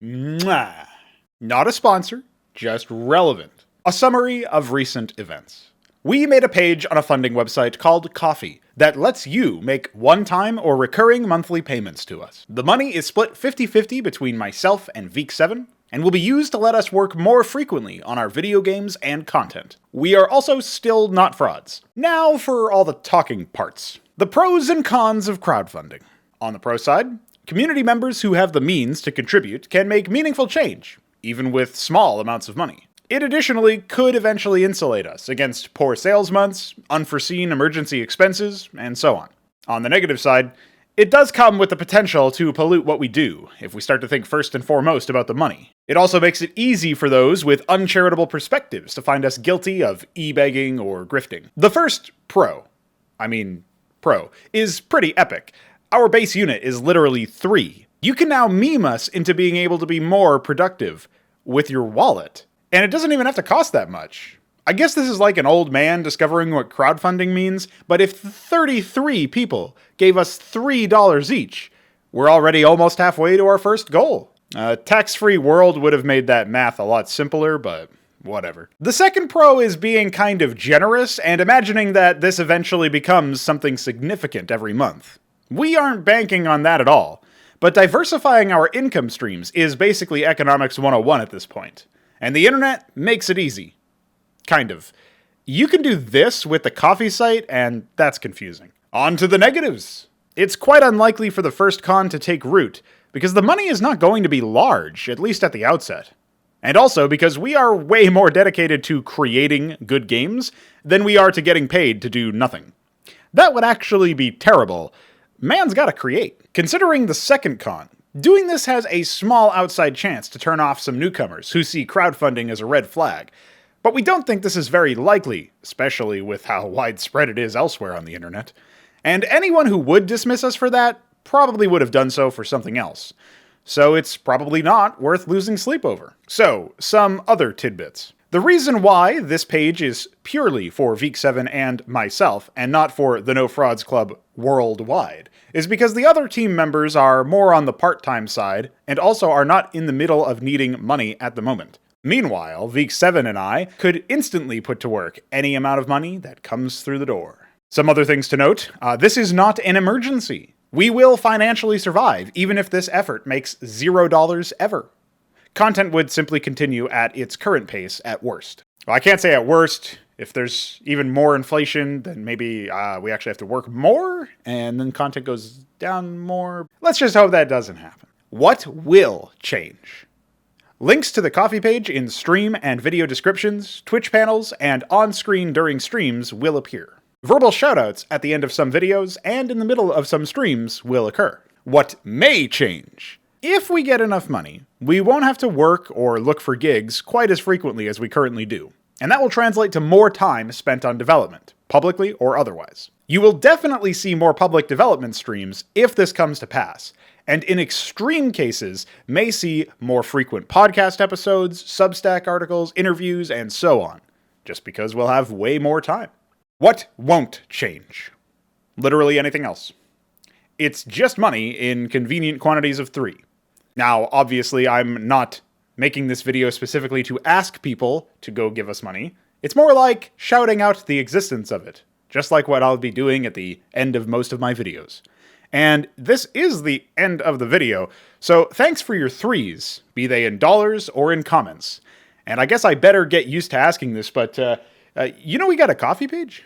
Mwah. Not a sponsor, just relevant. A summary of recent events. We made a page on a funding website called Ko-fi that lets you make one-time or recurring monthly payments to us. The money is split 50-50 between myself and Veek7, and will be used to let us work more frequently on our video games and content. We are also still not frauds. Now for all the talking parts. The pros and cons of crowdfunding. On the pro side, community members who have the means to contribute can make meaningful change, even with small amounts of money. It additionally could eventually insulate us against poor sales months, unforeseen emergency expenses, and so on. On the negative side, it does come with the potential to pollute what we do if we start to think first and foremost about the money. It also makes it easy for those with uncharitable perspectives to find us guilty of e-begging or grifting. The first pro, is pretty epic. Our base unit is literally 3. You can now meme us into being able to be more productive with your wallet. And it doesn't even have to cost that much. I guess this is like an old man discovering what crowdfunding means, but if 33 people gave us $3 each, we're already almost halfway to our first goal. A tax-free world would have made that math a lot simpler, but whatever. The second pro is being kind of generous and imagining that this eventually becomes something significant every month. We aren't banking on that at all, but diversifying our income streams is basically economics 101 at this point. And the internet makes it easy. Kind of. You can do this with the Ko-fi site, and that's confusing. On to the negatives. It's quite unlikely for the first con to take root, because the money is not going to be large, at least at the outset. And also because we are way more dedicated to creating good games than we are to getting paid to do nothing. That would actually be terrible. Man's gotta create. Considering the second con, doing this has a small outside chance to turn off some newcomers who see crowdfunding as a red flag. But we don't think this is very likely, especially with how widespread it is elsewhere on the internet. And anyone who would dismiss us for that probably would have done so for something else. So it's probably not worth losing sleep over. So, some other tidbits. The reason why this page is purely for Veek7 and myself, and not for the No Frauds Club worldwide, is because the other team members are more on the part-time side, and also are not in the middle of needing money at the moment. Meanwhile, Veek7 and I could instantly put to work any amount of money that comes through the door. Some other things to note, this is not an emergency. We will financially survive, even if this effort makes $0 ever. Content would simply continue at its current pace at worst. Well, I can't say at worst. If there's even more inflation, then maybe we actually have to work more, and then content goes down more. Let's just hope that doesn't happen. What will change? Links to the Ko-fi page in stream and video descriptions, Twitch panels, and on-screen during streams will appear. Verbal shoutouts at the end of some videos and in the middle of some streams will occur. What may change? If we get enough money, we won't have to work or look for gigs quite as frequently as we currently do. And that will translate to more time spent on development, publicly or otherwise. You will definitely see more public development streams if this comes to pass, and in extreme cases may see more frequent podcast episodes, Substack articles, interviews, and so on, just because we'll have way more time. What won't change? Literally anything else. It's just money in convenient quantities of 3. Now, obviously, I'm not making this video specifically to ask people to go give us money. It's more like shouting out the existence of it, just like what I'll be doing at the end of most of my videos. And this is the end of the video, so thanks for your 3s, be they in dollars or in comments. And I guess I better get used to asking this, but you know we got a Ko-fi page?